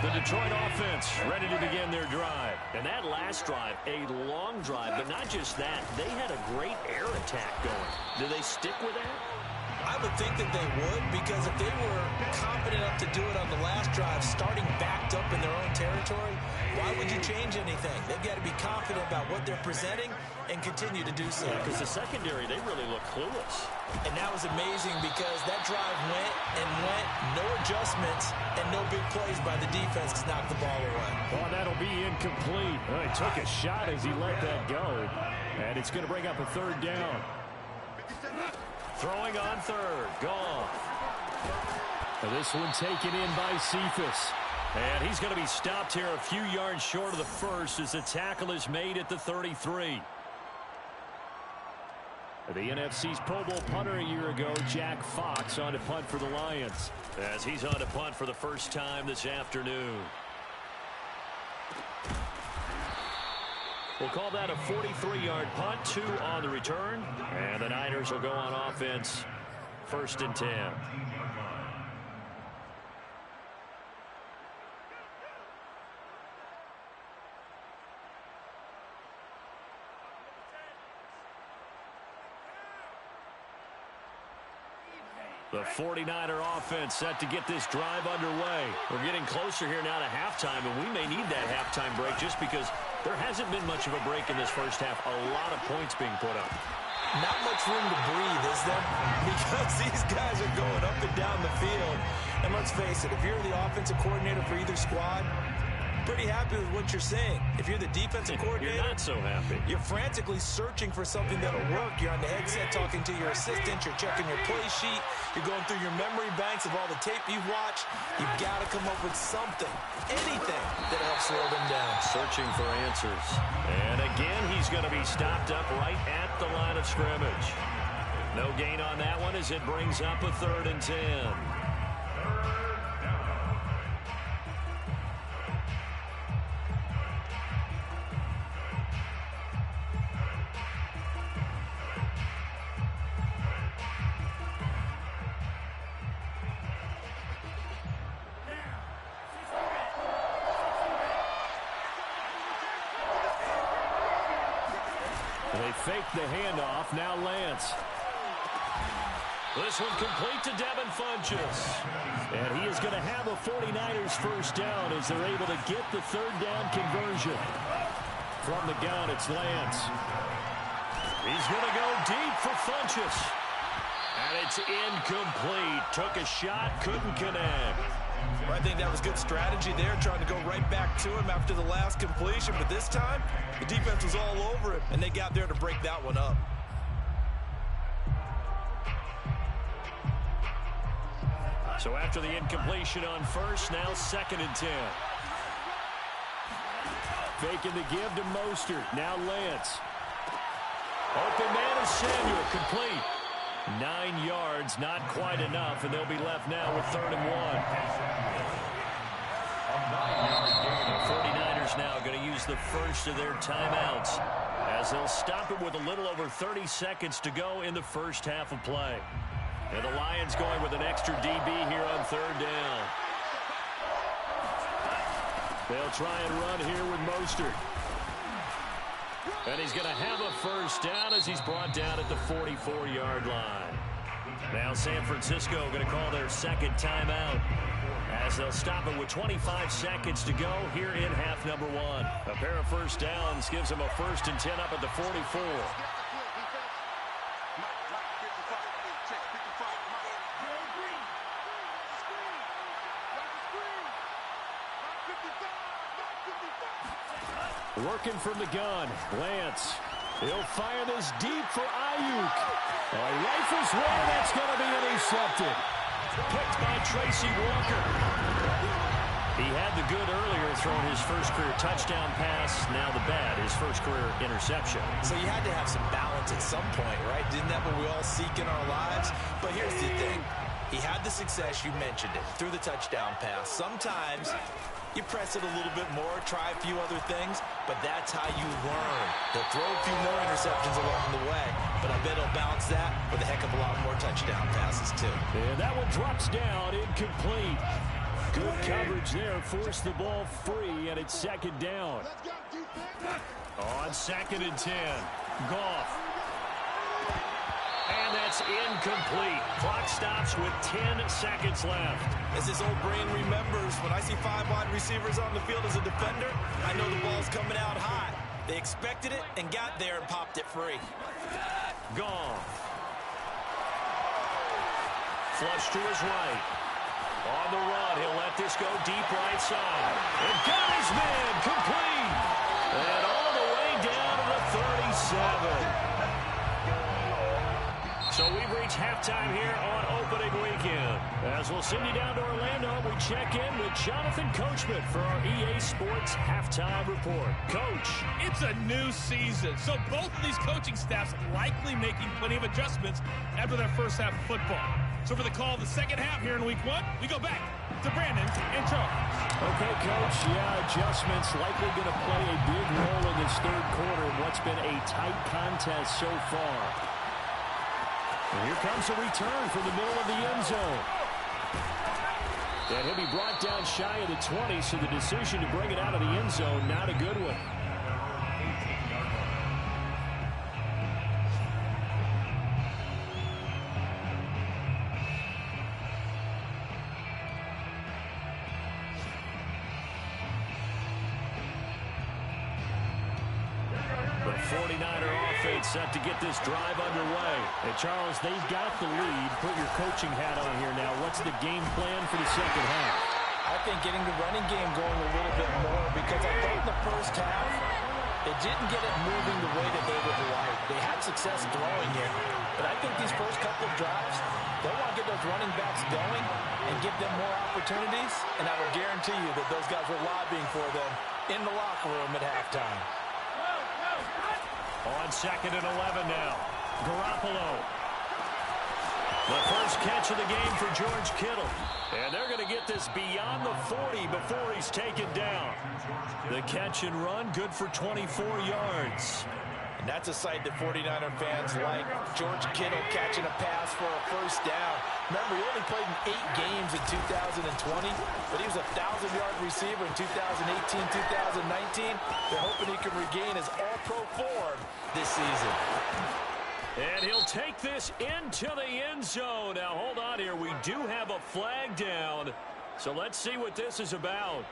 The Detroit offense ready to begin their drive. And that last drive, a long drive, but not just that. They had a great air attack going. Do they stick with that? I would think that they would, because if they were confident enough to do it on the last drive, starting backed up in their own territory, why would you change anything? They've got to be confident about what they're presenting and continue to do so. Because the secondary, they really look clueless. And that was amazing because that drive went and went, no adjustments, and no big plays by the defense to knock the ball away. Oh, that'll be incomplete. He took a shot as he let that go. And it's going to bring up a third down. Throwing on third. Gone. This one taken in by Cephas. And he's going to be stopped here a few yards short of the first as the tackle is made at the 33. The NFC's Pro Bowl punter a year ago, Jack Fox, on to punt for the Lions. As he's on to punt for the first time this afternoon. We'll call that a 43-yard punt, 2 on the return. And the Niners will go on offense, 1st and 10. The 49er offense set to get this drive underway. We're getting closer here now to halftime, and we may need that halftime break just because there hasn't been much of a break in this first half. A lot of points being put up. Not much room to breathe, is there? Because these guys are going up and down the field. And let's face it, if you're the offensive coordinator for either squad, pretty happy with what you're seeing. If you're the defensive coordinator, you're not so happy. You're frantically searching for something that'll work. You're on the headset talking to your assistant. You're checking your play sheet. You're going through your memory banks of all the tape you've watched. You've got to come up with something, anything that helps slow them down. Searching for answers. And again, he's going to be stopped up right at the line of scrimmage. No gain on that one as it brings up a 3rd and 10. They fake the handoff. Now Lance. This one complete to Devin Funchess. And he is going to have a 49ers first down as they're able to get the 3rd down conversion. From the gun, it's Lance. He's going to go deep for Funchess. And it's incomplete. Took a shot, couldn't connect. I think that was good strategy there, trying to go right back to him after the last completion. But this time, the defense was all over him, and they got there to break that one up. So after the incompletion on first, now 2nd and 10. Faking the give to Mostert. Now Lance. Open man is Samuel, complete. 9 yards, not quite enough, and they'll be left now with 3rd and 1. The 49ers now going to use the first of their timeouts as they'll stop it with a little over 30 seconds to go in the first half of play. And the Lions going with an extra DB here on 3rd down. They'll try and run here with Mostert. And he's going to have a first down as he's brought down at the 44-yard line. Now San Francisco going to call their 2nd timeout as they'll stop it with 25 seconds to go here in half number 1. A pair of first downs gives them a 1st and 10 up at the 44. Working from the gun, Lance. He'll fire this deep for Ayuk. He rifles one, that's going to be intercepted. Picked by Tracy Walker. He had the good earlier, throwing his first career touchdown pass. Now the bad, his first career interception. So you had to have some balance at some point, right? Didn't that what we all seek in our lives? But here's the thing. He had the success, you mentioned it, through the touchdown pass. Sometimes you press it a little bit more, try a few other things, but that's how you learn. He'll throw a few more interceptions along the way, but I bet he'll balance that with a heck of a lot more touchdown passes, too. And that one drops down, incomplete. Good coverage there. Forced the ball free, and it's second down. On 2nd and 10. Goff. And that's incomplete. Clock stops with 10 seconds left. As his old brain remembers, when I see 5 wide receivers on the field as a defender, I know the ball's coming out high. They expected it and got there and popped it free. Goff. Flush to his right. On the run, he'll let this go deep right side. And got his man complete. And all the way down to the 37. So we've reached halftime here on opening weekend. As we'll send you down to Orlando, we check in with Jonathan Coachman for our EA Sports Halftime Report. Coach. It's a new season, so both of these coaching staffs likely making plenty of adjustments after their first half of football. So for the call of the second half here in Week 1, we go back to Brandon and Charles. Okay, Coach, adjustments likely going to play a big role in this third quarter in what's been a tight contest so far. And here comes a return from the middle of the end zone. And he'll be brought down shy of the 20, so the decision to bring it out of the end zone, not a good one. The 49er offense set to get this drive underway. And Charles, they've got the lead. Put your coaching hat on here now. What's the game plan for the second half? I think getting the running game going a little bit more, because I thought in the first half, it didn't get it moving the way that they would like. They had success throwing it, but I think these first couple of drives, they want to get those running backs going and give them more opportunities, and I will guarantee you that those guys were lobbying for them in the locker room at halftime. On 2nd and 11 now. Garoppolo. The first catch of the game for George Kittle. And they're going to get this beyond the 40 before he's taken down. The catch and run, good for 24 yards. And that's a sight that 49er fans like. George Kittle catching a pass for a first down. Remember, he only played in 8 games in 2020, but he was a 1,000-yard receiver in 2018, 2019. They're hoping he can regain his all-pro form this season. And he'll take this into the end zone. Now, hold on here. We do have a flag down, so let's see what this is about.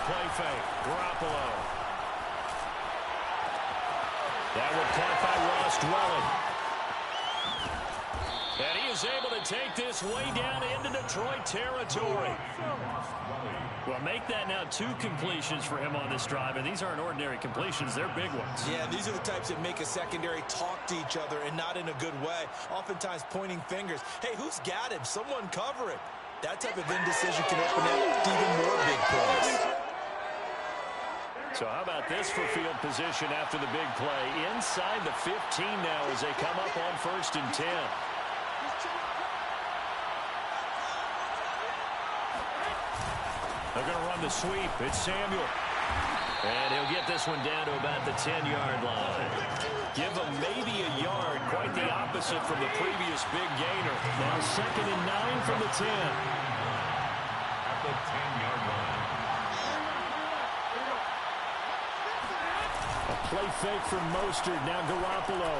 Play fake. Garoppolo. That one caught by Ross Dwelling. And he is able to take this way down into Detroit territory. Well, make that now 2 completions for him on this drive, and these aren't ordinary completions. They're big ones. Yeah, these are the types that make a secondary talk to each other, and not in a good way. Oftentimes pointing fingers. Hey, who's got him? Someone cover it. That type of indecision can open up even more big plays. So how about this for field position after the big play? Inside the 15 now as they come up on 1st and 10. They're going to run the sweep. It's Samuel. And he'll get this one down to about the 10-yard line. Give him maybe a yard. Quite the opposite from the previous big gainer. Now 2nd and 9 from the 10. At the 10-yard line. Play fake from Mostert. Now Garoppolo.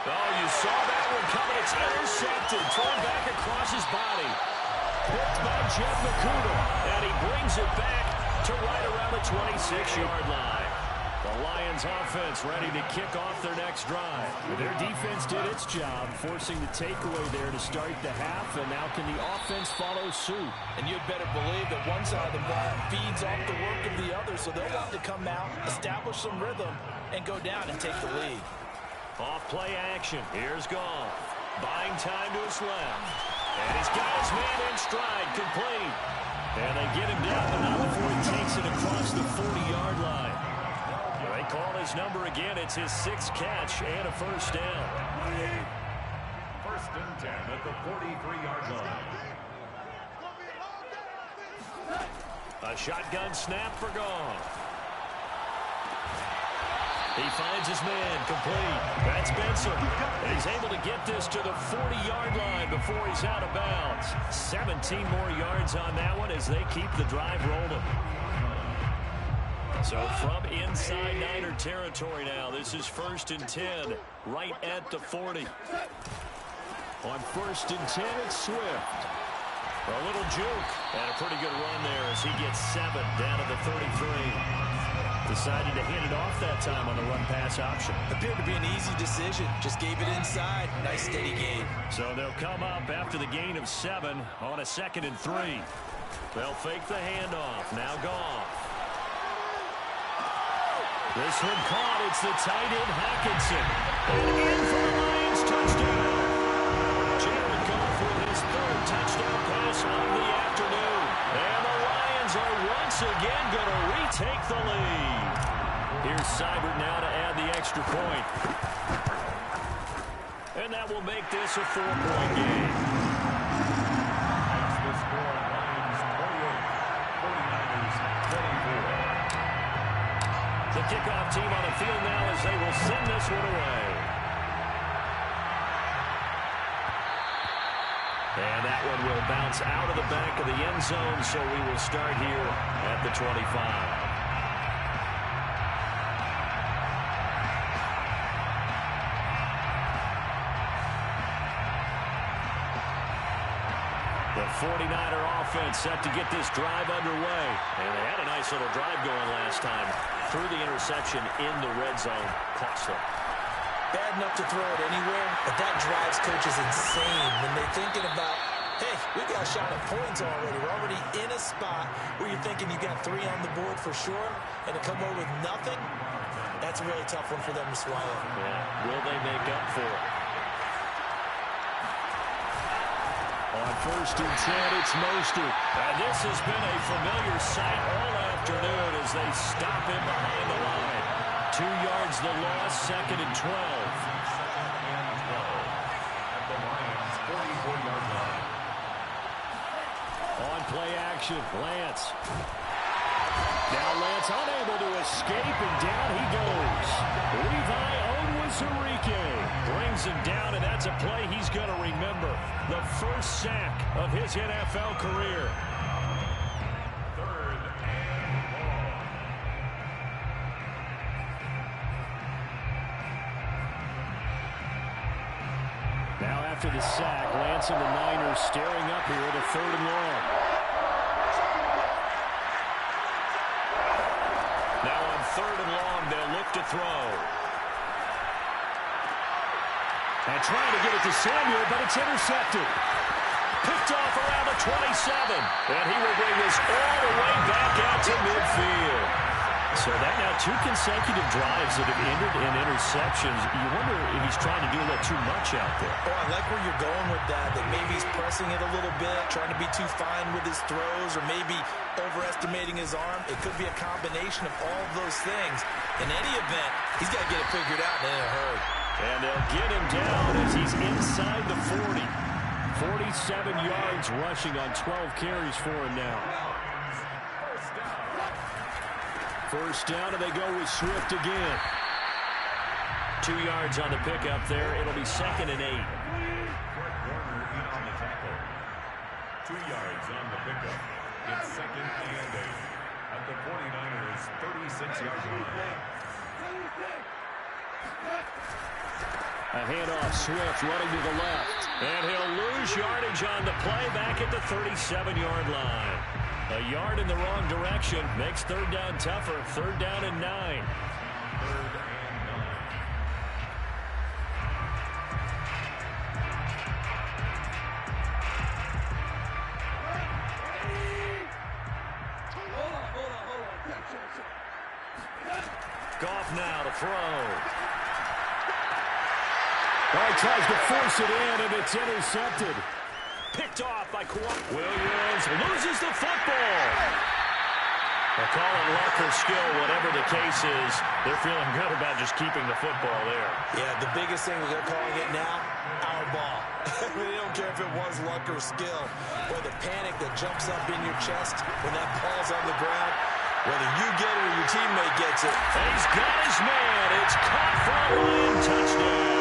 Oh, you saw that one coming. It's intercepted. Thrown back across his body. Picked by Jeff Okudah. And he brings it back to right around the 26-yard line. The Lions offense ready to kick off their next drive. Their defense did its job, forcing the takeaway there to start the half, and now can the offense follow suit? And you'd better believe that one side of the ball feeds off the work of the other, so they'll want to come out, establish some rhythm, and go down and take the lead. Off play action. Here's Goff. Buying time to his left. And he's got his man in stride, complete. And they get him down, but not before he takes it across the 40-yard line. They call his number again. It's his 6th catch and a first down. 1st and 10. down at the 43-yard line. A shotgun snap for Goff. He finds his man, complete. That's Benson. And he's able to get this to the 40-yard line before he's out of bounds. 17 more yards on that one as they keep the drive rolling. So from inside Niner territory now, this is 1st and 10, right at the 40. On 1st and 10, it's Swift. A little juke and a pretty good run there as he gets 7 down to the 33. Decided to hand it off that time on the run-pass option. Appeared to be an easy decision. Just gave it inside. Nice steady gain. So they'll come up after the gain of 7 on a 2nd and 3. They'll fake the handoff. Now Goff. This one caught. It's the tight end Hockenson. And in for the Lions touchdown. Jared Goff with his 3rd touchdown pass of the afternoon. And the Lions are once again going to retake the lead. Here's Seibert now to add the extra point. And that will make this a 4-point game. That's the score. Lions 28, 49ers 24. The kickoff team on the field now as they will send this one away. And that one will bounce out of the back of the end zone, so we will start here at the 25. The 49er offense set to get this drive underway. And they had a nice little drive going last time. Through the interception in the red zone. Cost them. Bad enough to throw it anywhere, but that drives coaches insane when they're thinking about, hey, we got a shot at points already. We're already in a spot where you're thinking you got 3 on the board for sure, and to come away with nothing, that's a really tough one for them to swallow. Yeah. Will they make up for it? On 1st and 10, it's Mostert. And this has been a familiar sight all afternoon as they stop him behind the line. 2 yards the loss, 2nd and 12. At the Lions 44-yard line. On play action, Lance. Now Lance unable to escape, and down he goes. Levi Onwuzurike brings him down, and that's a play he's going to remember. The first sack of his NFL career. 3rd and long. Now after the sack, Lance and the Niners staring up here at a 3rd and long. Now on 3rd and long, they'll look to throw. And trying to get it to Samuel, but it's intercepted. Picked off around the 27. And he will bring this all the way back out to midfield. So that now 2 consecutive drives that have ended in interceptions. You wonder if he's trying to do a little too much out there. Oh, I like where you're going with that maybe he's pressing it a little bit, trying to be too fine with his throws, or maybe overestimating his arm. It could be a combination of all of those things. In any event, he's got to get it figured out in a hurry. And they'll get him down as he's inside the 40. 47 yards rushing on 12 carries for him now. First down, and they go with Swift again. 2 yards on the pickup there. It'll be 2nd and 8. Fred Warner in on the tackle. 2 yards on the pickup. It's 2nd and 8. At the 49ers 36-yard line. A handoff, Swift running to the left. And he'll lose yardage on the play back at the 37-yard line. A yard in the wrong direction makes 3rd down tougher. 3rd down and 9. 3rd and 9. Goff now to throw. Well, he tries to force it in, and it's intercepted. Picked off by Williams. Loses the football. They'll call it luck or skill, whatever the case is. They're feeling good about just keeping the football there. Yeah, the biggest thing that they're calling it now, our ball. They don't care if it was luck or skill. Boy, the panic that jumps up in your chest when that ball's on the ground, whether you get it or your teammate gets it. And he's got his man. It's caught for a Lion touchdown.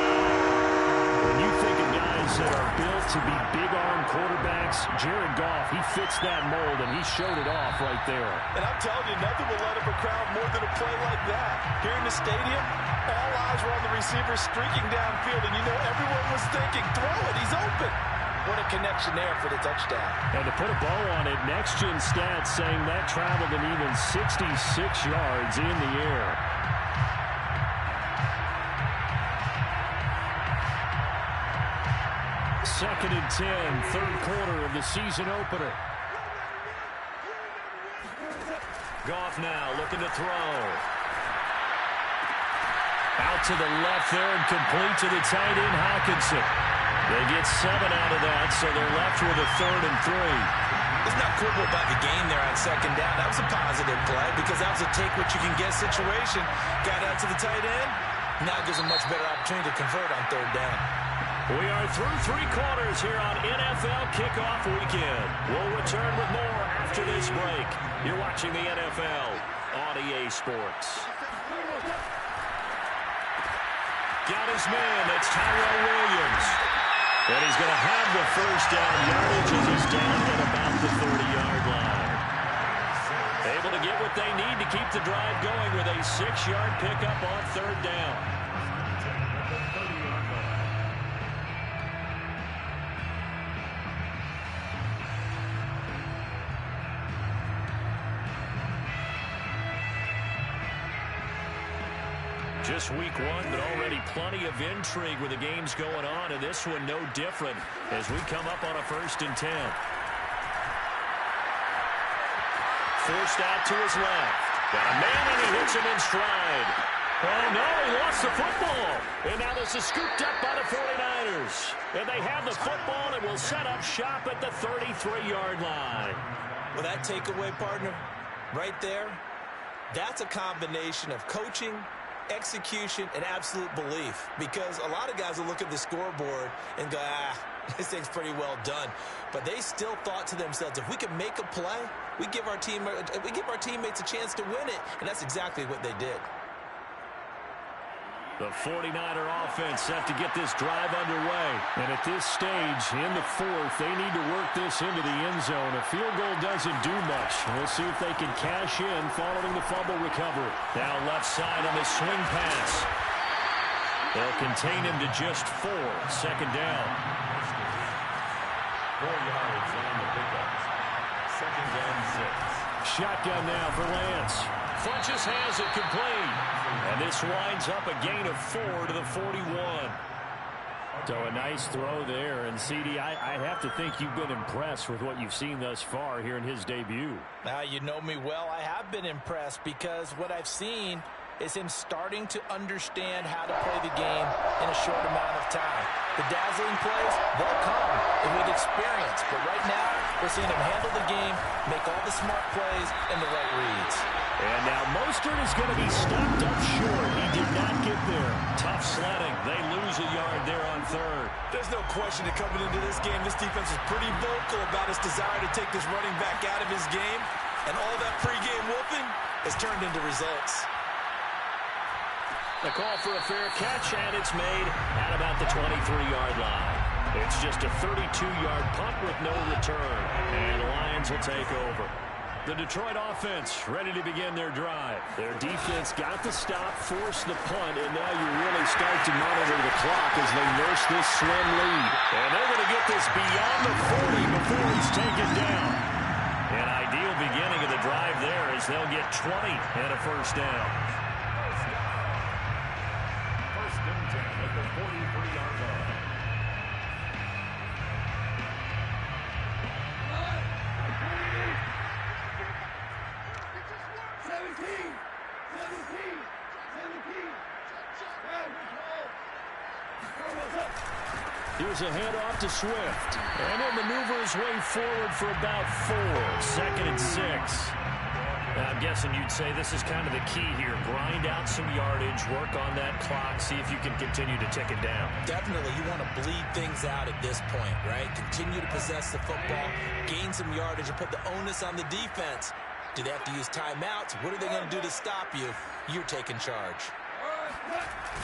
When you think of guys that are built to be big-arm quarterbacks, Jared Goff, he fits that mold, and he showed it off right there. And I'm telling you, nothing will light up a crowd more than a play like that. Here in the stadium, all eyes were on the receiver streaking downfield, and you know everyone was thinking, throw it, he's open. What a connection there for the touchdown. And to put a bow on it, Next Gen Stats saying that traveled an even 66 yards in the air. Second and 10, third quarter of the season opener. Goff now looking to throw. Out to the left there and complete to the tight end, Hawkinson. They get 7 out of that, so they're left with a 3rd and 3. Let's not quibble about the gain there on second down. That was a positive play because that was a take-what-you-can-get situation. Got out to the tight end. Now gives them much better opportunity to convert on third down. We are through 3 quarters here on NFL Kickoff Weekend. We'll return with more after this break. You're watching the NFL on EA Sports. Got his man. That's Tyrell Williams. And he's going to have the first down yardage as he's down at about the 30-yard line. Able to get what they need to keep the drive going with a 6-yard pickup on third down. Just week 1, but already plenty of intrigue with the games going on, and this one no different as we come up on a 1st and 10. Forced out to his left. Got a man, and he hits him in stride. Oh, no, he lost the football. And now this is scooped up by the 49ers. And they have the football and will set up shop at the 33-yard line. Well, that takeaway, partner, right there, that's a combination of coaching, execution, and absolute belief, because a lot of guys will look at the scoreboard and go, this thing's pretty well done, but they still thought to themselves, if we can make a play, we give our teammates a chance to win it, and that's exactly what they did. The 49er offense set to get this drive underway. And at this stage, in the 4th, they need to work this into the end zone. A field goal doesn't do much. We'll see if they can cash in following the fumble recovery. Now left side on the swing pass. They'll contain him to just 4. Second down. 4 yards on the pickup. 2nd and 6. Shotgun now for Lance. Funches has it complete. And this winds up a gain of 4 to the 41. So a nice throw there. And, CD, I have to think you've been impressed with what you've seen thus far here in his debut. Now, you know me well. I have been impressed because what I've seen is him starting to understand how to play the game in a short amount of time. The dazzling plays, they'll come with experience. But right now, we're seeing him handle the game, make all the smart plays, and the right reads. And now Mostert is going to be stopped up short. He did not get there. Tough sledding. They lose a yard there on third. There's no question that coming into this game, this defense is pretty vocal about its desire to take this running back out of his game. And all that pregame whooping has turned into results. The call for a fair catch, and it's made at about the 23-yard line. It's just a 32-yard punt with no return, and the Lions will take over. The Detroit offense ready to begin their drive. Their defense got the stop, forced the punt, and now you really start to monitor the clock as they nurse this slim lead. And they're going to get this beyond the 40 before he's taken down. An ideal beginning of the drive there as they'll get 20 and a first down. First and 10 at the 43-yard line. Here's a handoff to Swift. And he'll maneuver his way forward for about 4. 2nd and 6. I'm guessing you'd say this is kind of the key here. Grind out some yardage, work on that clock, see if you can continue to tick it down. Definitely, you want to bleed things out at this point, right? Continue to possess the football, gain some yardage, and put the onus on the defense. Do they have to use timeouts? What are they going to do to stop you? You're taking charge.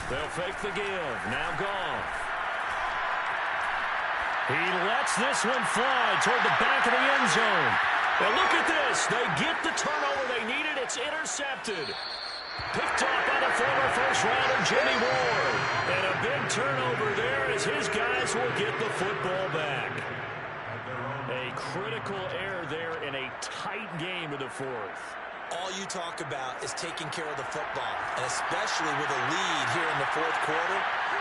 They'll fake the give. Now Goff. He lets this one fly toward the back of the end zone. And look at this. They get the turnover they needed. It's intercepted. Picked off by the former first-rounder Jimmy Ward. And a big turnover there as his guys will get the football back. A critical error there in a tight game in the fourth. All you talk about is taking care of the football, and especially with a lead here in the fourth quarter,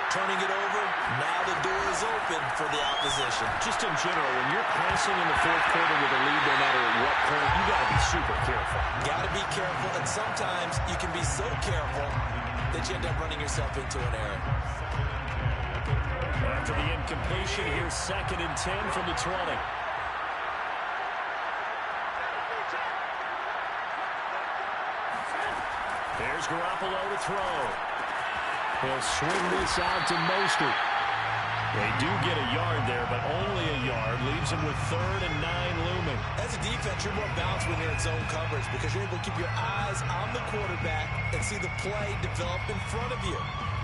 turning it over, now the door is open for the opposition. Just in general, when you're passing in the fourth quarter with a lead, no matter what point, you got to be super careful. Got to be careful, and sometimes you can be so careful that you end up running yourself into an error. After the incompletion, here's 2nd and 10 from the 20. There's Garoppolo to throw. He'll swing this out to Mostert. They do get a yard there, but only a yard. Leaves them with 3rd and 9 looming. As a defense, you're more balanced when you're in zone coverage because you're able to keep your eyes on the quarterback and see the play develop in front of you.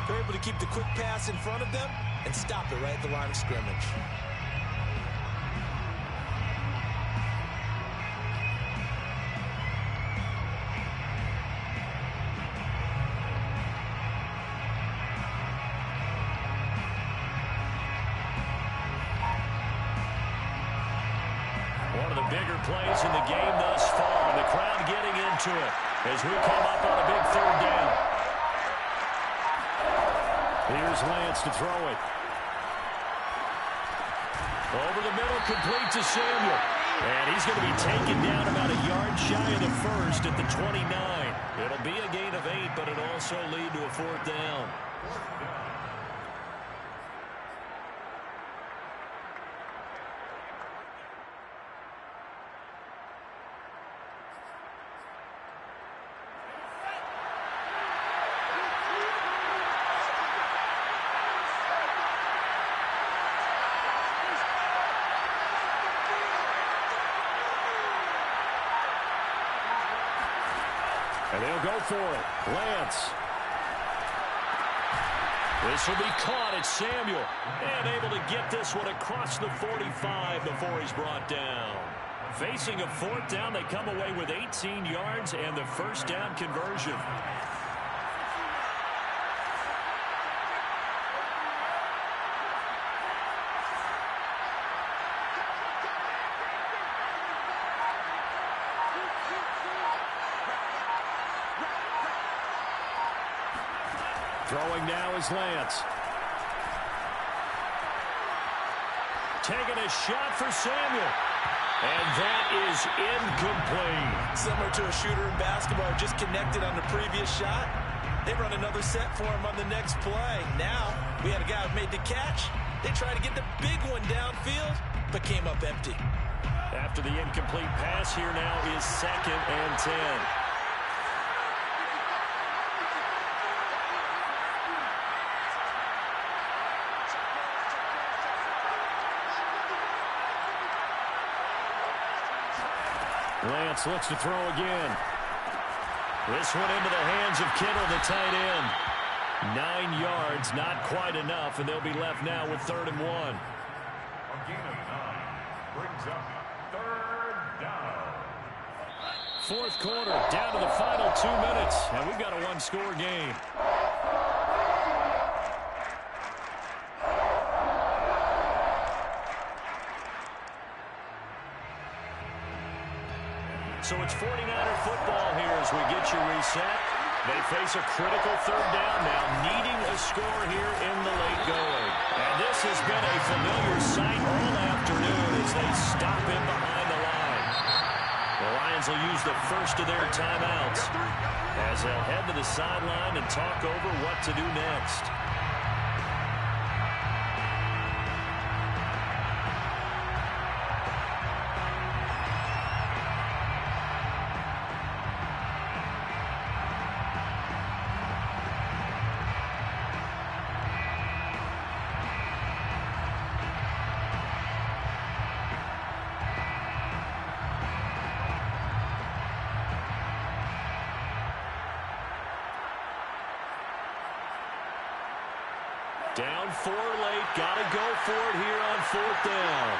You're able to keep the quick pass in front of them and stop it right at the line of scrimmage. One of the bigger plays in the game thus far. The crowd getting into it as we come up on a big 3rd down. Here's Lance to throw it. Over the middle, complete to Samuel. And he's going to be taken down about a yard shy of the first at the 29. It'll be a gain of 8, but it'll also lead to a 4th down. And they'll go for it. Lance. This will be caught at Samuel. And able to get this one across the 45 before he's brought down. Facing a 4th down, they come away with 18 yards and the 1st down conversion. Throwing now is Lance. Taking a shot for Samuel. And that is incomplete. Similar to a shooter in basketball, just connected on the previous shot. They run another set for him on the next play. Now, we had a guy who made the catch. They tried to get the big one downfield, but came up empty. After the incomplete pass, here now is 2nd and 10. Lance looks to throw again. This one into the hands of Kittle, the tight end. 9 yards, not quite enough, and they'll be left now with 3rd and 1. A gain of 9 brings up 3rd down. 4th quarter, down to the final 2 minutes, and we've got a 1-score game. So it's 49er football here as we get you reset. They face a critical 3rd down now, needing a score here in the late going. And this has been a familiar sight all afternoon as they stop him behind the line. The Lions will use the first of their timeouts as they'll head to the sideline and talk over what to do next. Down 4 late. Got to go for it here on 4th down.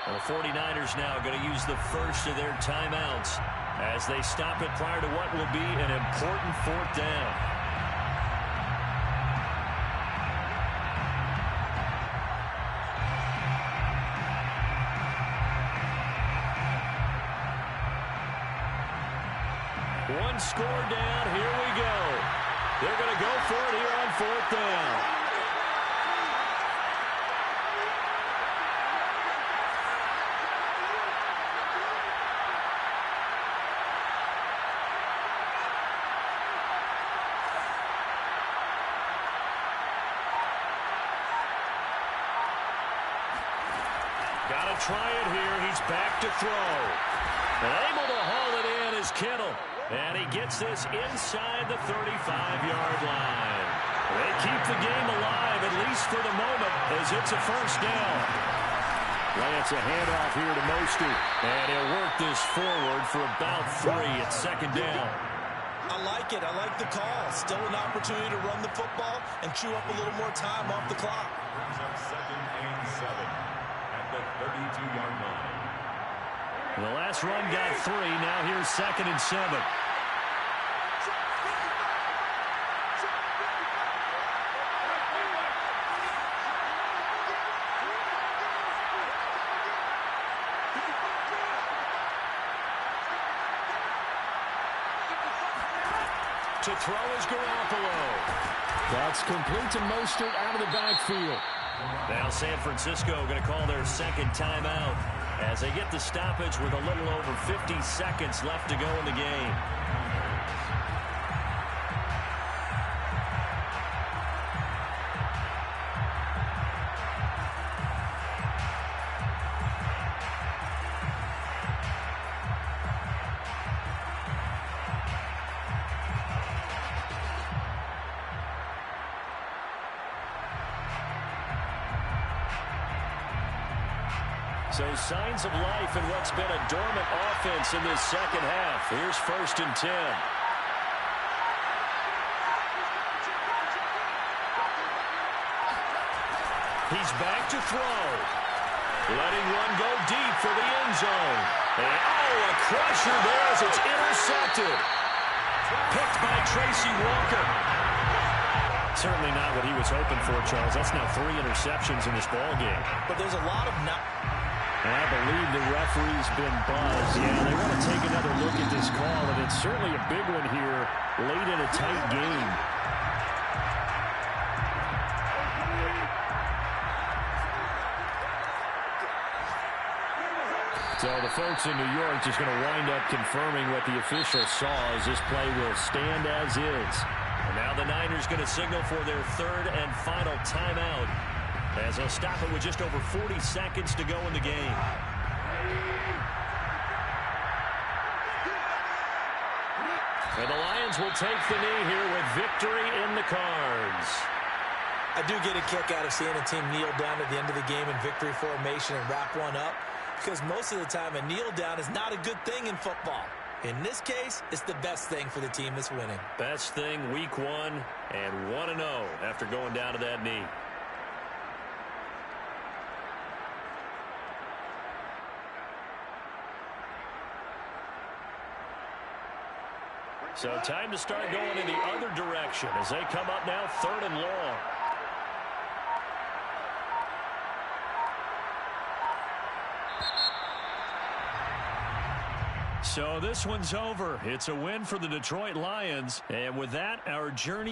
The 49ers now going to use the first of their timeouts as they stop it prior to what will be an important 4th down. One score down. Here we go. They're going to go for it here on 4th down. Got to try it here. He's back to throw. And able to haul it in is Kittle. And he gets this inside the 35-yard line. They keep the game alive, at least for the moment, as it's a first down. Lance, a handoff here to Mostert. And he'll work this forward for about 3 at 2nd down. I like it. I like the call. Still an opportunity to run the football and chew up a little more time off the clock. Brings up 2nd and 7 at the 32-yard line. The last run got 3. Now here's 2nd and 7. To throw is Garoppolo. That's complete to Mostert out of the backfield. Now San Francisco going to call their 2nd timeout as they get the stoppage with a little over 50 seconds left to go in the game. So signs of life in what's been a dormant offense in this second half. Here's 1st and 10. He's back to throw. Letting one go deep for the end zone. And a crusher there as it's intercepted. Picked by Tracy Walker. Certainly not what he was hoping for, Charles. That's now 3 interceptions in this ball game. But there's a lot of And I believe the referee's been buzzed. Yeah, they want to take another look at this call, and it's certainly a big one here late in a tight game. So the folks in New York just going to wind up confirming what the official saw as this play will stand as is. And now the Niners going to signal for their 3rd and final timeout, as they'll stop it with just over 40 seconds to go in the game. And the Lions will take the knee here with victory in the cards. I do get a kick out of seeing a team kneel down at the end of the game in victory formation and wrap one up, because most of the time a kneel down is not a good thing in football. In this case, it's the best thing for the team that's winning. Best thing week 1 and 1-0 after going down to that knee. So time to start going in the other direction as they come up now 3rd and long. So this one's over. It's a win for the Detroit Lions. And with that, our journey